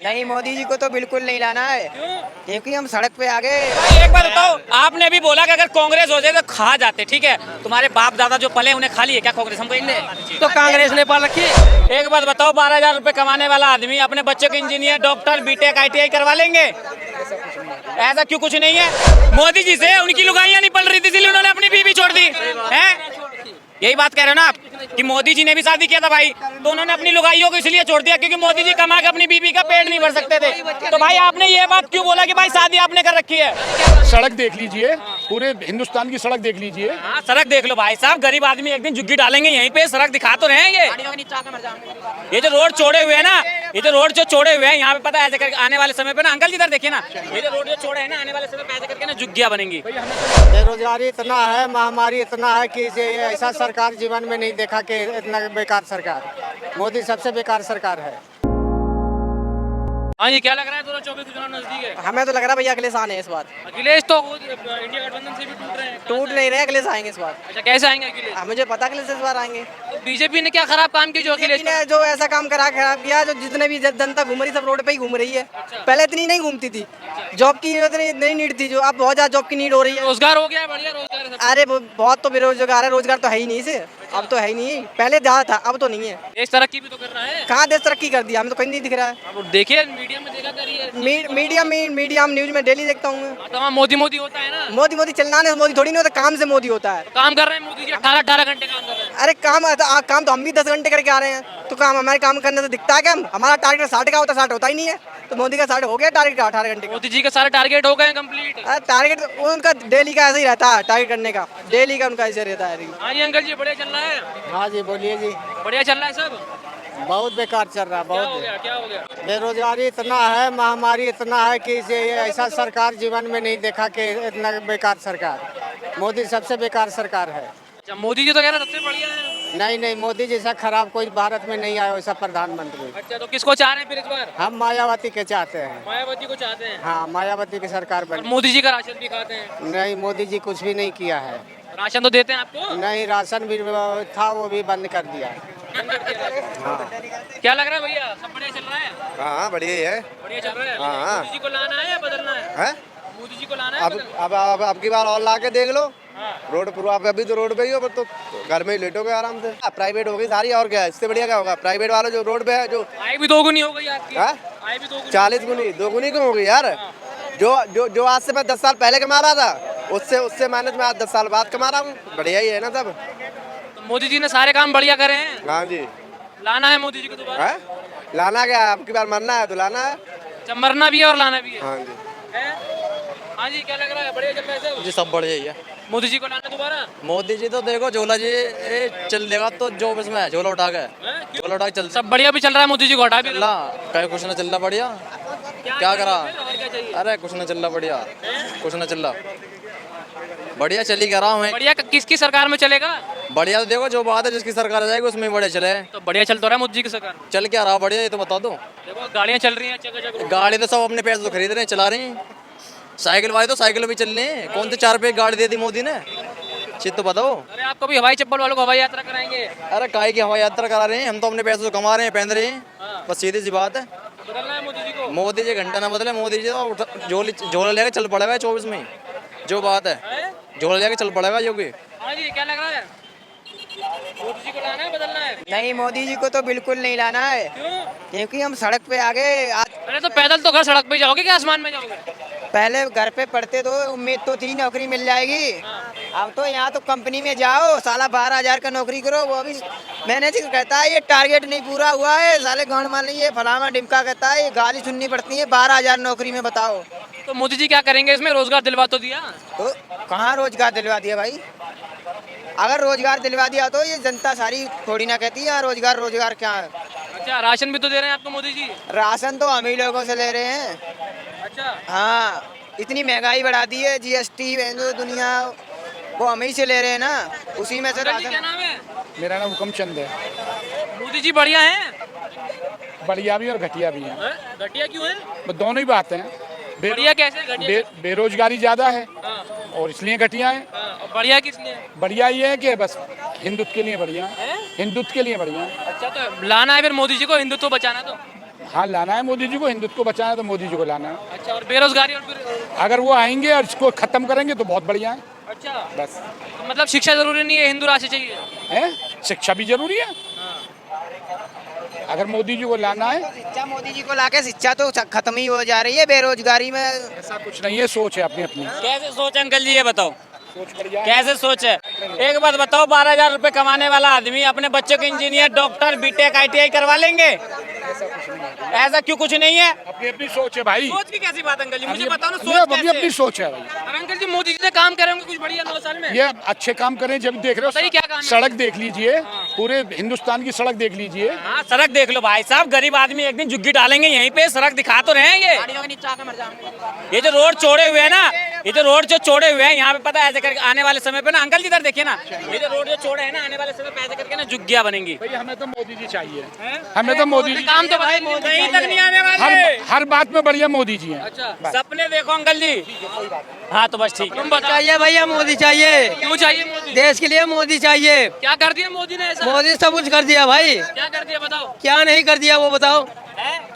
नहीं, मोदी जी को तो बिल्कुल नहीं लाना है। क्यों? क्योंकि हम सड़क पे आ गए। भाई एक बात बताओ, आपने अभी बोला कि अगर कांग्रेस हो जाए तो खा जाते, ठीक है? तुम्हारे बाप दादा जो पले उन्हें खा लिए क्या कांग्रेस? हमको एक तो कांग्रेस ने पाल रखी है। एक बात बताओ, 12,000 रुपए कमाने वाला आदमी अपने बच्चों के इंजीनियर, डॉक्टर, बीटेक, ITI करवा लेंगे? ऐसा क्यों कुछ नहीं है? मोदी जी से उनकी लुगाइयां नहीं पल रही थी, इसलिए उन्होंने अपनी बीवी छोड़ दी है। यही बात कह रहे हो ना आप कि मोदी जी ने भी शादी किया था भाई, तो उन्होंने अपनी लुगाइयों को इसलिए छोड़ दिया क्योंकि मोदी जी कमा के अपनी बीवी का पेट नहीं भर सकते थे। तो भाई आपने ये बात क्यों बोला कि भाई शादी आपने कर रखी है? सड़क देख लीजिए, पूरे हिंदुस्तान की सड़क देख लीजिए। हाँ, सड़क देख लो भाई साहब, गरीब आदमी एक दिन झुग्गी डालेंगे यहीं पे, सड़क दिखा तो रहे हैं ये जो रोड छोड़े हुए हैं ना, ये जो रोड जो छोड़े हुए हैं यहाँ पे, पता है ऐसे करके आने वाले समय पे ना, अंकल जी इधर देखिए ना, ये जो रोड जो छोड़े हैं ना, आने वाले समय पे ऐसे करके ना झुग्गियां बनेंगी। बेरोजगारी इतना है, महामारी इतना है कि ऐसा सरकार जीवन में नहीं देखा कि इतना बेकार सरकार। मोदी सबसे बेकार सरकार है। हाँ जी, क्या लग रहा है 2024 के चुनाव नजदीक है? हमें तो लग रहा है भैया अखिलेश आने इस बार। अखिलेश तो इंडिया गठबंधन से भी टूट रहे हैं। टूट नहीं रहे, अखिलेश आएंगे इस बार। अच्छा, कैसे आएंगे अखिलेश? मुझे पता अखिलेश इस बार आएंगे। तो बीजेपी ने क्या खराब काम किया जो अखिलेश ने जो ऐसा काम खराब किया, जो जितने भी जनता घूम रही सब रोड पे ही घूम रही है। पहले इतनी नहीं घूमती थी, जॉब की नहीं नीड थी, जो अब बहुत ज्यादा जॉब की नीड हो रही है। रोजगार हो गया है, बढ़िया रोजगार है सब। अरे बहुत तो बेरोजगार है, रोजगार तो है ही नहीं इसे, अब तो है ही नहीं। पहले ज्यादा था, अब तो नहीं है। देश तरक्की भी तो कर रहा है। कहाँ देश तरक्की कर दिया, हमें तो कहीं नहीं दिख रहा है। अब देखिए मीडिया में देखा करिए। मीडिया हम न्यूज में डेली देखता हूँ। तमाम मोदी मोदी होता है ना। मोदी चलना नहीं, मोदी थोड़ी नहीं होता, काम से मोदी होता है। काम कर रहे हैं मोदी जी, 18 घंटे काम कर रहे हैं। अरे काम तो हम भी 10 घंटे करके आ रहे हैं, तो काम हमारे काम करने से दिखता है क्या? हमारा टारगेट 60 का होता है, 60 होता ही नहीं है। तो मोदी का 60 हो गया टारगेट का 18 घंटे का। मोदी जी के सारे टारगेट हो गए कंप्लीट। टारगेट उनका डेली का ऐसे ही रहता है, टारगेट करने का डेली का उनका ऐसे रहता है। हाँ जी अंकल जी, बढ़िया चल रहा है? हाँ जी, बोलिए जी। बढ़िया चल रहा है सब? बहुत बेकार चल रहा है, क्या हो बहुत। गया, क्या हो गया? बेरोजगारी इतना है, महामारी इतना है कि ऐसा सरकार जीवन में नहीं देखा कि इतना बेकार सरकार। मोदी सबसे बेकार सरकार है। अच्छा, मोदी जी तो कह रहे हैं सबसे बढ़िया है। नहीं, मोदी जैसा खराब कोई भारत में नहीं आया वैसा प्रधानमंत्री। अच्छा, तो किसको चाह रहे हैं फिर इस बार? हम मायावती के चाहते हैं। मायावती को चाहते हैं? हाँ, मायावती की सरकार और बनी। मोदी जी का राशन भी खाते हैं? नहीं, मोदी जी कुछ भी नहीं किया है। राशन तो देते हैं आपको? नहीं, राशन भी था, वो भी बंद कर दिया। हाँ। क्या लग रहा है भैया, सब बढ़िया चल रहा है? हाँ, बढ़िया ही है। बढ़िया चल रहा है। हाँ। मोदी जी को लाना है या बदलना है? हैं? मोदी जी को लाना है अब बदलना? अब की बार और ला के देख लो। हाँ। रोड पर आप अभी तो रोड पे ही हो, पर तो घर में ही लेटोगे आराम से। प्राइवेट हो गई सारी, और क्या है इससे बढ़िया क्या होगा? प्राइवेट वाला जो रोड पे है, जो आय भी दोगुनी हो गई आपकी। हाँ? आय भी दोगुनी। 40 गुनी 2 गुनी क्यों हो गई यार? जो आज से मैं 10 साल पहले कमा रहा था, उससे मैंने मैं आज 10 साल बाद कमा रहा हूँ। बढ़िया ही है ना सब। तो मोदी जी ने सारे काम बढ़िया करे हैं। हाँ जी। लाना है मोदी जी को दोबारा? है? लाना क्या है? अब की बार मरना है तो लाना है। अच्छा, मरना भी है और लाना भी है। हाँ जी। हैं? हाँ जी, क्या लग रहा है, बढ़िया चल रहा है सब? जी सब बढ़िया ही है। मोदी जी को लाना दोबारा? मोदी जी तो देखो, झोला जी चल देगा तो जो इसमें है, झोला उठा के, हैं? क्यों? झोला उठा के चल सब बढ़िया भी चल रहा है, मोदी जी को हटा भी दो। ला कहीं कुछ ना चल रहा बढ़िया। क्या करा? और क्या चाहिए? अरे कुछ ना चल रहा बढ़िया, कुछ ना चल रहा बढ़िया, चल ही कर रहा हूँ। बढ़िया किसकी सरकार में चलेगा? बढ़िया तो देखो, जो बात है जिसकी सरकार आ जाएगी उसमें ही बढ़िया चले। तो बढ़िया चल तो रहा है मोदी जी की सरकार। चल क्या रहा बढ़िया, ये तो बता दो। देखो गाड़ियाँ चल रही हैं, जगह जगह। गाड़ी तो सब अपने पैसे तो खरीद रहे हैं, चला रहे हैं। साइकिल वाले तो साइकिल भी चल रहे हैं। कौन से 4 रुपये गाड़ी दे दी मोदी ने, चित तो बताओ। अरे आपको भी हवाई चप्पल वालों को हवाई यात्रा कराएंगे। अरे काय की हवाई यात्रा करा रहे हैं, हम तो अपने पैसे से कमा रहे हैं, पहन रहे हैं, बस सीधी सी बात है। बदलना है मोदी जी को? मोदी जी घंटा ना बदले, मोदी जी तो झोला लेके चल पड़ेगा 24 में, जो बात है, हैं? झोला लेके चल पड़ेगा योगी। हाँ जी, क्या लग रहा है, मोदी जी को लाना है बदलना है? नहीं, मोदी जी को तो बिल्कुल नहीं लाना है। क्यों? क्योंकि हम सड़क पे आ गए। अरे तो पैदल तो घर सड़क पे जाओगे क्या आसमान में जाओगे? पहले घर पे पढ़ते तो उम्मीद तो थी नौकरी मिल जाएगी। अब तो यहाँ तो कंपनी में जाओ, साला 12,000 का नौकरी करो, वो भी मैनेजर कहता है ये टारगेट नहीं पूरा हुआ है, साले गांड मान लीजिए फलाना डिमका कहता है, ये गाली सुननी पड़ती है। 12,000 नौकरी में बताओ तो मोदी जी क्या करेंगे इसमें? रोजगार दिलवा तो दिया। तो कहाँ रोजगार दिलवा दिया भाई? अगर रोजगार दिलवा दिया तो ये जनता सारी थोड़ी ना कहती है रोजगार क्या है। अच्छा, राशन भी तो दे रहे हैं आपको मोदी जी? राशन तो हम ही लोगों से ले रहे हैं। अच्छा, हाँ, इतनी महंगाई बढ़ा दी है, GST दुनिया वो हम ही से ले रहे हैं ना, उसी में से अंकल जी, क्या राशन। नाम है? मेरा नाम हुकम चंद है। मोदी जी बढ़िया हैं? बढ़िया भी और घटिया भी है, हैं? घटिया क्यों है? बस दोनों ही बात है। बढ़िया कैसे घटिया? बेरोजगारी ज़्यादा है हाँ, और इसलिए घटिया है। हाँ, और बढ़िया किस लिए? बढ़िया ये है कि बस हिंदुत्व के लिए बढ़िया, हैं? हिंदुत्व के लिए बढ़िया। अच्छा, तो लाना है फिर मोदी जी को, हिंदुत्व बचाना तो? हाँ लाना है मोदी जी को, हिंदुत्व को बचाना है तो मोदी जी को लाना है। अच्छा, और बेरोजगारी और फिर अगर वो आएंगे और इसको खत्म करेंगे तो बहुत बढ़िया है। अच्छा, बस तो मतलब शिक्षा जरूरी नहीं है, हिंदू राष्ट्र चाहिए। है, शिक्षा भी जरूरी है। अगर मोदी जी को लाना है, शिक्षा मोदी जी को लाके शिक्षा तो खत्म ही हो जा रही है, बेरोजगारी में ऐसा कुछ नहीं है, सोच है अपनी अपनी। कैसे सोच है अंकल जी, ये बताओ सोच बढ़िया है। कैसे सोच है? एक बात बताओ, 12,000 रुपए कमाने वाला आदमी अपने बच्चों के इंजीनियर, डॉक्टर, बीटेक, ITI करवा लेंगे? ऐसा क्यों कुछ नहीं है? अपनी अपनी सोच है भाई। सोच की कैसी बात अंकल जी, मुझे बताओ ना, अपनी सोच अपनी अपनी कैसे? सोच है भाई। और अंकल जी, मोदी जी ने काम करे होंगे कुछ बढ़िया 9 साल में। ये अच्छे काम करें, जब देख रहे बताइए क्या काम हो है? सड़क देख लीजिए, पूरे हिंदुस्तान की सड़क देख लीजिए। हाँ, सड़क देख लो भाई साहब, गरीब आदमी एक दिन झुग्गी डालेंगे यहीं पे, सड़क दिखा तो रहे हैं ये जो रोड चौड़े हुए हैं ना, ये जो रोड जो चौड़े हुए हैं यहाँ पे, पता है ऐसे करके आने वाले समय पे ना, अंकल जी इधर देखिए ना, ये जो रोड जो चौड़े है ना, आने वाले समय पे ऐसे करके ना झुग्गियाँ बनेंगी। भाई हमें तो मोदी जी चाहिए, हमें तो मोदी जी, काम तो भाई कहीं तक नहीं आने वाले। हर बात में बढ़िया मोदी जी हैं। अच्छा, सपने देखो अंकल जी। हाँ तो बस ठीक है। तुम बताओ चाहिए भैया, मोदी चाहिए, क्यों चाहिए मोदी? देश के लिए मोदी चाहिए। क्या कर दिया मोदी ने ऐसा? मोदी सब कुछ कर दिया भाई, क्या कर दिया बताओ? क्या नहीं कर दिया वो बताओ,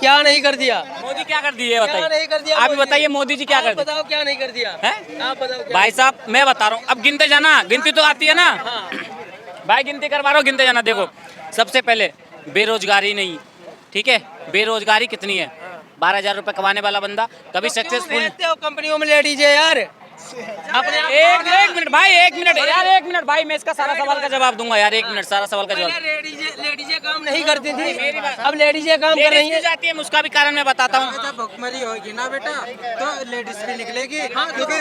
क्या नहीं कर दिया, मोदी क्या कर दिए क्या नहीं बताइए? कर दिया आप मोदी? बताइए मोदी जी क्या आप कर दिए? बताओ क्या नहीं कर दिया हैं? आप बताओ क्या? भाई साहब मैं बता रहा हूँ, अब गिनते जाना, गिनती तो आती है ना भाई, गिनती करवा रहा हूँ, गिनते जाना। देखो सबसे पहले बेरोजगारी नहीं, ठीक है, बेरोजगारी कितनी है? 12,000 रुपए कमाने वाला बंदा कभी सक्सेसफुल। भेजते हो कंपनियों में ले लीजिए यार अपने एक मिनट भाई, एक मिनट यार, एक मिनट भाई, मैं इसका सारा सवाल का जवाब दूंगा यार, एक मिनट, सारा सवाल का जवाब। लेडीजें काम नहीं करती थी, अब लेडीजें काम कर रही लेडीज हैं। जाती है, उसका भी कारण मैं बताता हूँ। जब भुखमरी होगी ना बेटा तो लेडीज भी निकलेगी, क्योंकि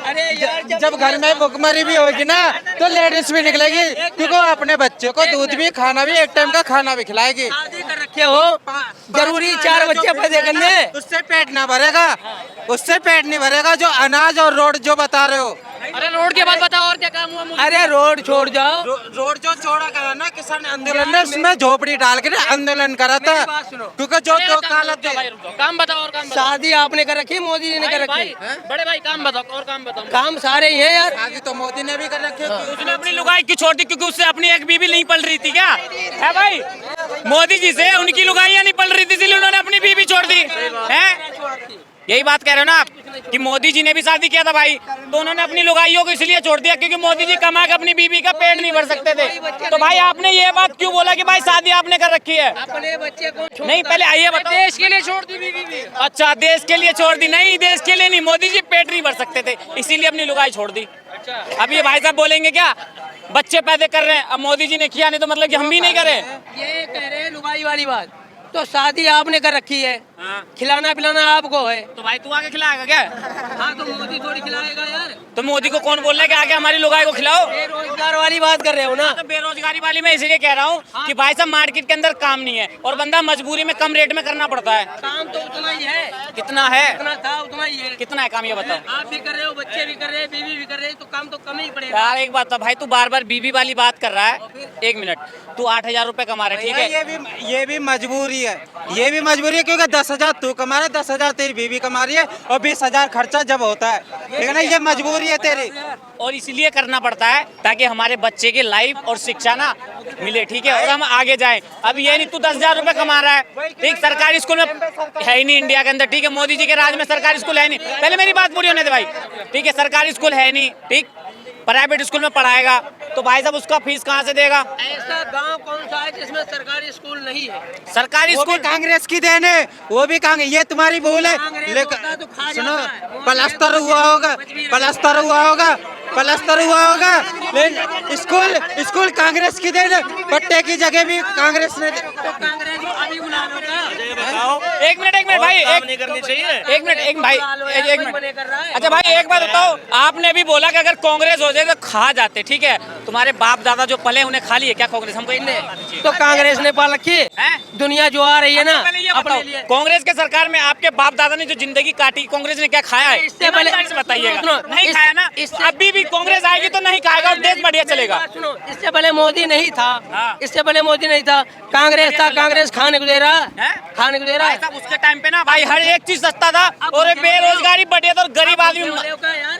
अरे यार जब घर में भुखमरी भी होगी ना तो लेडीज भी निकलेगी, क्योंकि वो अपने बच्चों को दूध भी, खाना भी, एक टाइम का खाना भी खिलाएगी। शादी कर रखे हो, जरूरी 4 बच्चे पैदा करने, उससे पेट ना भरेगा, उससे पेट नहीं भरेगा। जो अनाज और रोड जो बता रहे हो, अरे रोड के बाद बताओ और क्या काम हुआ मोदी? अरे रोड छोड़ जाओ। रोड जो छोड़ा करा ना किसान आंदोलन ने, उसमें झोपड़ी डाल के आंदोलन करा था, मेरी बात सुनो। क्योंकि जो अरे दो काम काला बताओ भाई, रुक जाओ। काम बताओ और काम बताओ। शादी आपने कर रखी, मोदी जी ने कर भाई, रखी। भाई, बड़े भाई काम बताओ और काम बताओ। काम सारे ही है यार। शादी तो मोदी ने भी कर रखी है। उसने अपनी लुगाई क्यों छोड़ दी? क्योंकि उससे अपनी एक बीवी नहीं पल रही थी क्या? है भाई, मोदी जी से उनकी लुगाइयाँ नहीं पल रही थी, इसलिए उन्होंने अपनी बीवी छोड़ दी है। यही बात कह रहे हो ना आप कि मोदी जी ने भी शादी किया था भाई, तो उन्होंने अपनी लुगाइयों को इसलिए छोड़ दिया क्योंकि मोदी जी कमा के अपनी बीवी का पेट नहीं भर सकते थे। तो भाई आपने ये बात क्यों बोला कि भाई शादी आपने कर रखी है? अपने बच्चे को छोड़ नहीं, पहले आइए बताओ। देश के लिए छोड़ दी बीवी भी। अच्छा, देश के लिए छोड़ दी? नहीं, देश के लिए नहीं, मोदी जी पेट नहीं भर सकते थे, इसीलिए अपनी लुगाई छोड़ दी। अब ये भाई साहब बोलेंगे क्या, बच्चे पैदा कर रहे हैं, अब मोदी जी ने किया नहीं तो मतलब कि हम भी नहीं करें? ये कह रहे हैं लुगाई वाली बात, तो शादी आपने कर रखी है, खिलाना पिलाना आपको है। तो भाई तू आगे खिलाएगा क्या? हाँ तो मोदी थोड़ी खिलाएगा यार। तो मोदी को कौन बोल रहा है कि आगे हमारी लुगाई को खिलाओ? बेरोजगार वाली बात कर रहे हो ना। तो बेरोजगारी वाली मैं इसलिए कह रहा हूँ कि भाई साहब मार्केट के अंदर काम नहीं है और बंदा मजबूरी में कम रेट में करना पड़ता है। काम तो उतना ही है, कितना है? उतना था उतना ही है। कितना है काम, ये बताओ। आप भी कर रहे हो, बच्चे भी कर रहे हैं, बीवी भी कर रहे हैं, तो काम तो कम ही पड़ेगा। यार एक बात था भाई, तू बार बार बीबी वाली बात कर रहा है। एक मिनट, तू 8,000 रुपए कमा रहा है, ठीक है? ये भी मजबूरी है, ये भी मजबूरी है, क्योंकि 10,000 तू कमा रहा है, 10,000 तेरी बीवी कमा रही है और 20,000 खर्चा जब होता है, लेकिन ये मजबूरी है तेरी। और इसलिए करना पड़ता है ताकि हमारे बच्चे की लाइफ और शिक्षा ना मिले, ठीक है, और हम आगे जाएं। अब ये नहीं तू 10,000 रुपए कमा रहा है, ठीक, सरकारी स्कूल में है ही नहीं इंडिया के अंदर, ठीक है, मोदी जी के राज में सरकारी स्कूल है नहीं। पहले मेरी बात पूरी होने दे भाई, ठीक है, सरकारी स्कूल है नहीं, ठीक, प्राइवेट स्कूल में पढ़ाएगा तो भाई साहब उसका फीस कहाँ से देगा? ऐसा गांव कौन सा है जिसमें सरकारी स्कूल नहीं है? सरकारी वो भी स्कूल कांग्रेस की देन है, वो भी कांग्रेस, ये तुम्हारी भूल है। कांग्रेस लेकिन होता तो खा सुनो, जाता है। प्लास्टर हुआ होगा, प्लास्टर हुआ होगा, प्लास्टर हुआ होगा, लेकिन स्कूल कांग्रेस की देन है, पट्टे की जगह भी कांग्रेस ने। तो कांग्रेस को अभी बुला लो ना। एक मिनट भाई, एक मिनट भाई, एक मिनट। अच्छा भाई एक बात बताओ, आपने भी बोला कि अगर कांग्रेस हो जाए तो खा जाते, ठीक है, तुम्हारे बाप दादा जो पले उन्हें खा लिए क्या कांग्रेस? हमको तो कांग्रेस ने पाल रखी हैं? दुनिया जो आ रही है ना पहले ये अपने बताओ, लिए। कांग्रेस के सरकार में आपके बाप दादा ने जो जिंदगी काटी, कांग्रेस ने क्या खाया है? इससे पहले- ईमानदारी से बताइएगा। सुनो, नहीं इस- खाया ना, इससे- अभी भी कांग्रेस आएगी तो नहीं खाएगा और देश बढ़िया चलेगा। सुनो, इससे पहले मोदी नहीं था, हाँ। इससे पहले मोदी नहीं था, कांग्रेस था, कांग्रेस खाने खाने को दे रहा हैं? खाने को दे रहा भाई साहब उसके टाइम पे ना भाई हर एक चीज सस्ता था और ये बेरोजगारी बढ़ी तो गरीब आदमी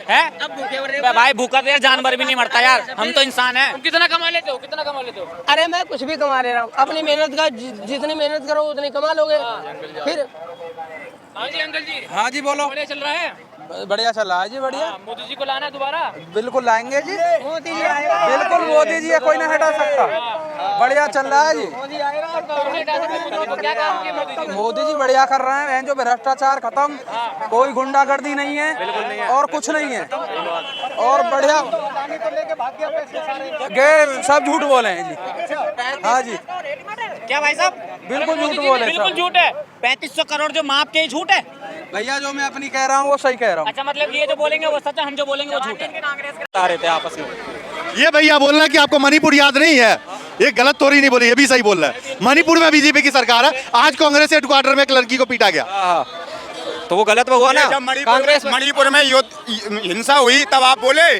है। अब भूखे मर रहे हो। भाई भूखा तो यार जानवर भी नहीं मरता यार, हम तो इंसान है। तुम कितना कमा लेते हो, कितना कमा लेते हो? अरे मैं कुछ भी कमा ले रहा हूँ, अपनी मेहनत का जितनी मेहनत करो उतनी कमा लोगे। फिर हाँ जी अंकल जी। हाँ जी बोलो। बढ़िया चल रहा है। बढ़िया चल रहा है जी, बढ़िया। मोदी जी को लाना है दोबारा। बिल्कुल लाएंगे जी, बिल्कुल मोदी जी है, कोई ना हटा सकता। बढ़िया चल रहा है जी, क्या काम किया मोदी जी? मोदी जी बढ़िया कर रहे हैं। जो भ्रष्टाचार खत्म, कोई गुंडागर्दी नहीं है और कुछ नहीं है और बढ़िया। गे सब झूठ बोले हैं जी। हाँ जी क्या भाई साहब? बिल्कुल झूठ बोले, बिल्कुल झूठ है। 3500 करोड़ जो माप के झूठ है भैया। जो मैं अपनी कह रहा हूँ वो सही कह रहा हूँ। अच्छा मतलब ये जो बोलेंगे वो सच है, हम जो बोलेंगे वो झूठ है। बता रहे थे आपस में। ये भैया बोल रहा है कि आपको मणिपुर याद नहीं है, ये गलत तोरी नहीं बोली, ये भी सही बोल रहा है। मणिपुर में बीजेपी की सरकार है, आज कांग्रेस हेडक्वार्टर में एक लड़की को पीटा गया, तो वो गलत हुआ ना। कांग्रेस मणिपुर में हिंसा हुई तब आप बोले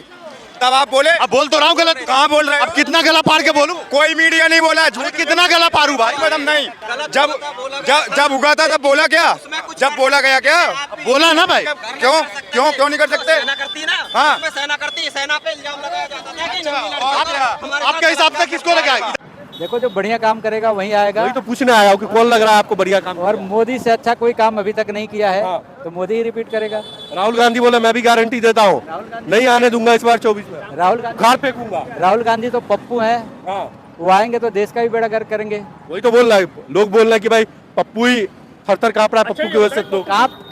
अब बोल तो रहा हूँ गलत, कहाँ बोल रहे हैं? अब कितना गला पार के बोलूं? कोई मीडिया नहीं बोला झूठ, कितना गला पारू भाई? मैडम नहीं, जब उगा था तब बोला क्या? जब बोला गया क्या बोला ना भाई? क्यों नहीं कर सकते? हाँ सेना करती है, सेना पे इल्जाम लगाया जाता है। आपके हिसाब से किसको लगाएगी? देखो जो बढ़िया काम करेगा वही आएगा। वही तो पूछने आया हूँ कि कौन लग रहा है आपको बढ़िया काम? और मोदी से अच्छा कोई काम अभी तक नहीं किया है, तो मोदी ही रिपीट करेगा। राहुल गांधी बोले मैं भी गारंटी देता हूँ, नहीं आने दूंगा इस बार 24 में, राहुल गांधी घर फेंकूंगा। राहुल गांधी तो पप्पू है, वो आएंगे तो देश का भी बेड़ा गर्क करेंगे। वही तो बोल रहा है, लोग बोल रहे हैं कि भाई पप्पू ही थर काँप रहा है, पप्पू की वजह से तो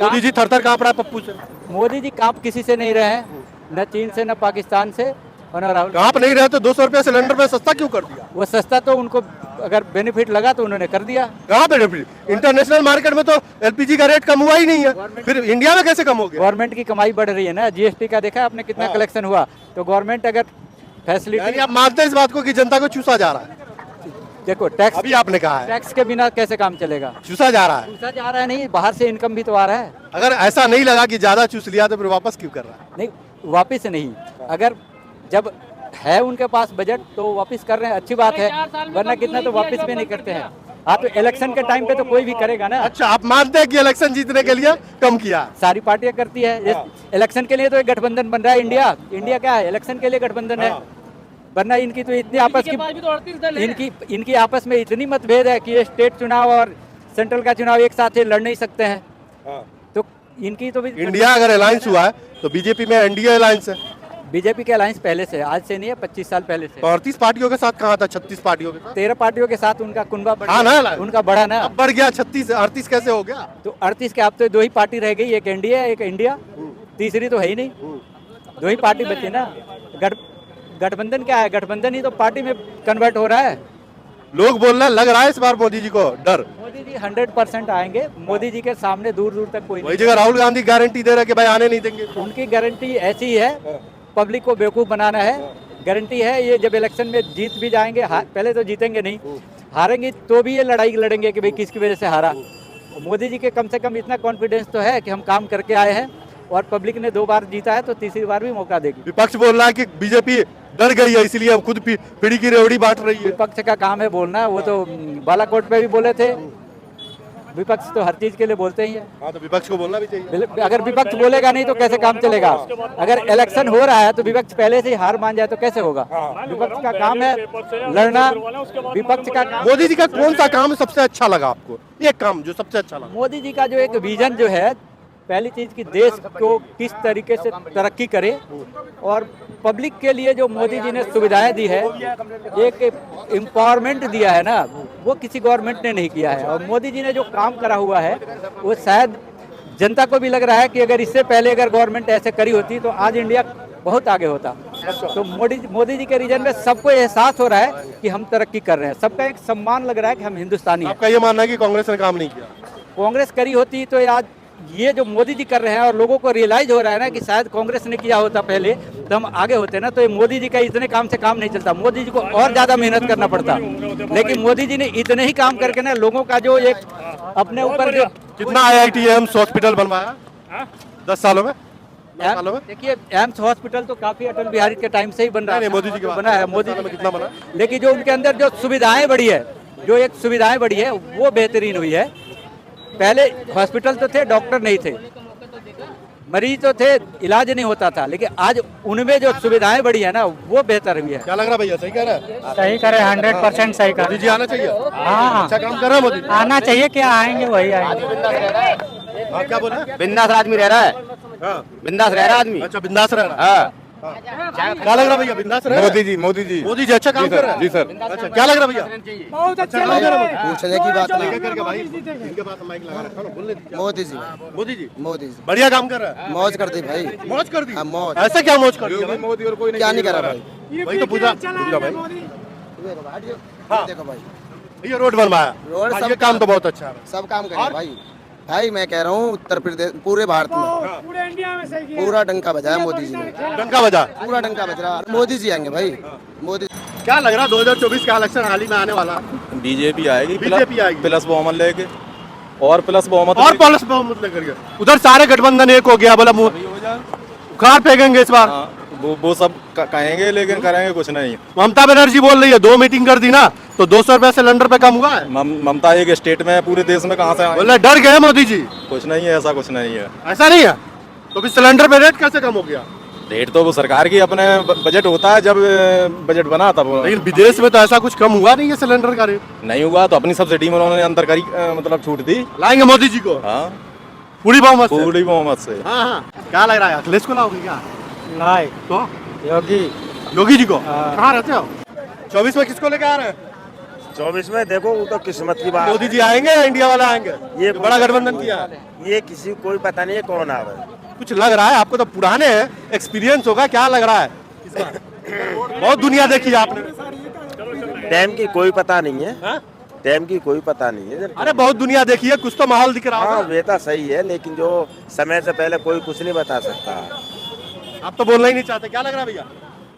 मोदी जी थर काँप रहा है पप्पू से। मोदी जी कांप किसी से नहीं रहे हैं, न चीन से न पाकिस्तान से और न राहुल। काँप नहीं रहे तो 200 रुपया सिलेंडर में सस्ता क्यों कर दिया? वो सस्ता तो उनको अगर बेनिफिट लगा तो उन्होंने कर दिया। कहाँ बेनिफिट? इंटरनेशनल मार्केट में तो एलपीजी का रेट कम हुआ ही नहीं है, फिर इंडिया में कैसे कम हो गया? गवर्नमेंट की कमाई बढ़ रही है ना, जीएसटी का देखा आपने कितना कलेक्शन हुआ, तो गवर्नमेंट अगर फैसिलिटी। आप मानते हैं इस बात को कि जनता को चूसा जा रहा है? देखो टैक्स, अभी आपने कहा है टैक्स के बिना कैसे काम चलेगा? चूसा जा रहा है। चूसा जा रहा है नहीं, बाहर से इनकम भी तो आ रहा है। अगर ऐसा नहीं लगा कि ज्यादा चूस लिया तो फिर वापस क्यों कर रहा है? नहीं वापिस नहीं, अगर जब है उनके पास बजट तो वापिस कर रहे हैं, अच्छी बात है, वरना कितना तो वापिस भी नहीं करते हैं। आप इलेक्शन के टाइम पे तो कोई भी करेगा ना। अच्छा आप मानते हैं कि इलेक्शन जीतने के लिए कम किया? सारी पार्टियां करती है। इलेक्शन के लिए तो एक गठबंधन बन रहा है इंडिया क्या है, इलेक्शन के लिए गठबंधन है, वरना इनकी तो इतनी आपस की इनकी आपस में इतनी मतभेद है कि ये स्टेट चुनाव और सेंट्रल का चुनाव एक साथ लड़ नहीं सकते हैं। तो इनकी तो इंडिया अगर अलायंस हुआ है तो बीजेपी में एनडीए अलायंस है। बीजेपी के अलायंस पहले से, आज से नहीं है, 25 साल पहले से। 38 पार्टियों के साथ कहा था, 36 पार्टियों के साथ, 13 पार्टियों के साथ उनका कुनबा हाँ ना, उनका बढ़ा ना, अब बढ़ गया 36 38 कैसे हो गया? तो 38 के अब तो 2 ही पार्टी रह गई, एक एनडीए एक इंडिया, तीसरी तो है ही नहीं, 2 ही पार्टी बची ना। गठबंधन क्या है? गठबंधन ही तो पार्टी में कन्वर्ट हो रहा है। लोग बोल रहे, लग रहा है इस बार मोदी जी को डर। मोदी जी 100% आएंगे, मोदी जी के सामने दूर दूर तक कोई वही जगह राहुल गांधी गारंटी दे रहे कि भाई आने नहीं देंगे। उनकी गारंटी ऐसी ही है, पब्लिक को बेवकूफ़ बनाना है। गारंटी है ये जब इलेक्शन में जीत भी जाएंगे, पहले तो जीतेंगे नहीं, हारेंगे तो भी ये लड़ाई लड़ेंगे कि भाई किसकी वजह से हारा। मोदी जी के कम से कम इतना कॉन्फिडेंस तो है कि हम काम करके आए हैं और पब्लिक ने 2 बार जीता है तो तीसरी बार भी मौका देगी। विपक्ष बोल रहा है कि बीजेपी डर गई है इसलिए अब खुद पीढ़ी की रेवड़ी बांट रही है। विपक्ष का काम है बोलना, वो तो बालाकोट पे भी बोले थे, विपक्ष तो हर चीज के लिए बोलते ही है। हाँ तो विपक्ष को बोलना भी चाहिए। अगर विपक्ष बोलेगा नहीं तो कैसे काम चलेगा? अगर इलेक्शन हो रहा है तो विपक्ष पहले से ही हार मान जाए तो कैसे होगा? विपक्ष का काम है लड़ना, विपक्ष का काम। मोदी जी का कौन सा काम सबसे अच्छा लगा आपको? एक काम जो सबसे अच्छा लगा? मोदी जी का जो एक विजन जो है, पहली चीज की देश को किस तरीके से तरक्की करे और पब्लिक के लिए जो मोदी जी ने सुविधाएं दी है, एक एम्पावरमेंट दिया है ना, वो किसी गवर्नमेंट ने नहीं किया है। और मोदी जी ने जो काम करा हुआ है वो शायद जनता को भी लग रहा है कि अगर इससे पहले अगर गवर्नमेंट ऐसे करी होती तो आज इंडिया बहुत आगे होता। तो मोदी जी के रीजन में सबको एहसास हो रहा है कि हम तरक्की कर रहे हैं, सबका एक सम्मान लग रहा है कि हम हिंदुस्तानी हैं। आपका ये मानना है कि कांग्रेस ने काम नहीं किया? कांग्रेस करी होती तो आज ये जो मोदी जी कर रहे हैं और लोगों को रियलाइज हो रहा है ना कि शायद कांग्रेस ने किया होता पहले तो हम आगे होते ना, तो ये मोदी जी का इतने काम से काम नहीं चलता, मोदी जी को और ज्यादा मेहनत करना पड़ता। लेकिन मोदी जी ने इतने ही काम करके ना लोगों का जो एक अपने ऊपर जो कितना IIT एम्स हॉस्पिटल बनवाया 10 सालों में? देखिए एम्स हॉस्पिटल तो काफी अटल बिहारी के टाइम से ही बन रहा है, मोदी जी के बना है, मोदी में कितना बना? लेकिन जो उनके अंदर जो सुविधाएं बढ़ी है जो एक सुविधाएं बढ़ी है वो बेहतरीन हुई है। पहले हॉस्पिटल तो थे, डॉक्टर नहीं थे, मरीज तो थे, इलाज नहीं होता था, लेकिन आज उनमें जो सुविधाएं बढ़ी है ना वो बेहतर हुई है। क्या लग रहा है भैया, सही कह रहा है? सही करे, 100% सही करे। मोदी जी आना चाहिए। हाँ, अच्छा काम कर रहा है मोदी जी। आना चाहिए, क्या आएंगे वही आएंगे। हाँ, क्या बोला? बिंदास आदमी रह रहा है, हाँ, बिंदास रह रहा है आदमी। अच्छा बिंदास रह रहा है। हाँ, क्या लग रहा है भैया, बिंदास रह रहा है? मोदी जी मोदी जी मोदी जी अच्छा काम कर रहा है। जी सर। अच्छा क्या लग रहा है भैया? बहुत अच्छा काम कर रहा है। पूछने की बात लेके करके भाई इनके पास माइक लगा रखा है, बोलने दीजिए। मोदी जी, मोदी जी मोदी जी बढ़िया काम कर रहा है। मौज कर दी भाई, मौज कर दी। हाँ, मौज। ऐसा क्या मौज कर दी भाई? मोदी और कोई क्या नहीं करा भाई? वही तो पूछा भाई। हाँ। देखो भाई, ये रोड बनवाया, रोड हाँ, सब ये काम तो बहुत अच्छा है। सब काम करे भाई। भाई मैं कह रहा हूँ उत्तर प्रदेश पूरे भारत में पूरे इंडिया में सही पूरा डंका बजाया मोदी जी ने, डंका बजा। पूरा डंका बज रहा। मोदी जी आएंगे भाई, मोदी। क्या लग रहा है 2024 का इलेक्शन हाल ही में आने वाला? बीजेपी आएगी, बीजेपी आएगी प्लस बहुमत लेके, और प्लस बहुमत और प्लस बहुमत लेकर के। उधर सारे गठबंधन एक हो गया, बोला उखाड़ फेंकेंगे इस बार। वो सब कहेंगे लेकिन करेंगे कुछ नहीं। ममता बनर्जी बोल रही है 2 मीटिंग कर दी ना तो 200 रुपए सिलेंडर पे कम हुआ है। ममता एक स्टेट में, पूरे देश में कहाँ से आए? बोले डर गए मोदी जी। कुछ नहीं है, ऐसा कुछ नहीं है। ऐसा नहीं है तो फिर सिलेंडर पे रेट कैसे कम हो गया? रेट तो वो सरकार की अपने बजट होता है, जब बजट बना तब। लेकिन विदेश में तो ऐसा कुछ कम हुआ नहीं है सिलेंडर का रेट। नहीं हुआ तो अपनी सब्सिडी में उन्होंने अंतर करी, मतलब छूट दी। लाएंगे मोदी जी को। हाँ, पूरी बहुमत से। पूरी बहुमत से। हाँ हाँ। क्या लग रहा है, अखिलेश को लाओगे क्या? नहीं, तो योगी जी को। कहाँ रहते हो? 24 में किसको लेके आ रहे हैं? 24 में देखो वो तो किस्मत की बात। मोदी जी आएंगे या इंडिया वाला आएंगे? ये बड़ा गठबंधन किया है। ये किसी को कोई पता नहीं है कौन आ रहा है। कुछ लग रहा है आपको तो पुराने हैं, एक्सपीरियंस होगा, क्या लग रहा है इस बार? बहुत दुनिया देखी है आपने। टाइम की कोई पता नहीं है, टाइम की कोई पता नहीं है। अरे बहुत दुनिया देखी है, कुछ तो माहौल दिख रहा हाँ है। बेटा सही है, लेकिन जो समय से पहले कोई कुछ नहीं बता सकता। आप तो बोलना ही नहीं चाहते, क्या लग रहा है भैया?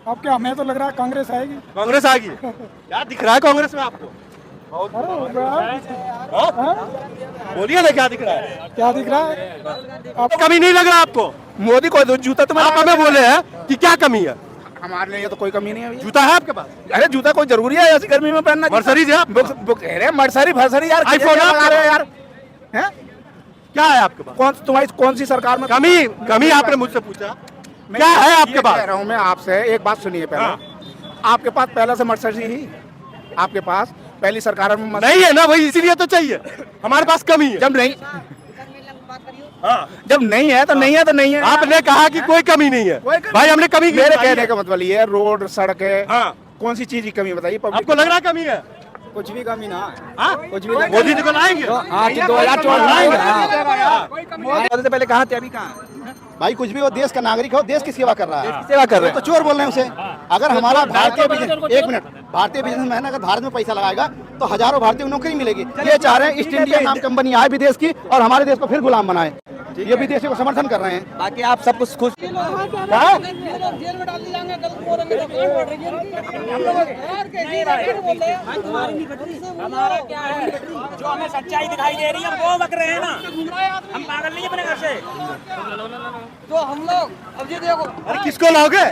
अब क्या, हमें तो लग रहा है कांग्रेस आएगी। कांग्रेस आएगी? क्या दिख रहा है कांग्रेस में आपको? बोलिए ना क्या दिख रहा है? क्या दिख रहा है? अब कमी नहीं लग रहा आपको? मोदी को जूता तो आप हमें बोले हैं कि क्या कमी है? हमारे लिए तो कोई कमी नहीं है। जूता है आपके पास? अरे जूता कोई जरूरी है ऐसी गर्मी में पहनना? मर्सरीज है आप? अरे मर्सरी फर्सरी यार, आईफोन लगा रहे हो यार? हैं? क्या है आपके पास? तुम्हारी कौन सी सरकार में कमी आपने मुझसे पूछा, क्या है आपके पास? कह रहा हूँ मैं आपसे, एक बात सुनिए पहले। आपके पास पहले से मर्सरी ही आपके पास पहली सरकार में नहीं है ना, वही इसीलिए तो चाहिए। हमारे पास कमी है। जब नहीं, जब नहीं है तो नहीं है तो नहीं है। आपने कहा कि कोई कमी नहीं है। भाई हमने कमी मेरे कहने का मतलब ये है, रोड सड़क है, हाँ। कौन सी चीज की कमी बताइए? आपको लग रहा है कमी है? कुछ भी कमी ना, कुछ भी। मोदी जी को लाएंगे? 2014 से पहले कहाँ थे, अभी कहाँ? भाई कुछ भी हो, देश का नागरिक हो, देश की सेवा कर रहा है। सेवा कर रहे तो चोर बोल रहे हैं उसे। अगर हमारा भारतीय बिजनेस, एक मिनट, भारतीय बिजनेसमैन अगर भारत में पैसा लगाएगा तो हजारों भारतीयों को नौकरी मिलेगी। ये चाह रहे हैं ईस्ट इंडिया नाम कंपनी आए विदेश की और हमारे देश को फिर गुलाम बनाए। ये विदेशी को समर्थन कर रहे हैं। बाकी आप सब कुछ खुश। हमारा क्या है, जो हमें सच्चाई दिखाई दे रही है वो बक रहे हैं ना, हम पागल नहीं अपने घर से। तो हम लोग अब ये देखो, अरे किसको लाओगे?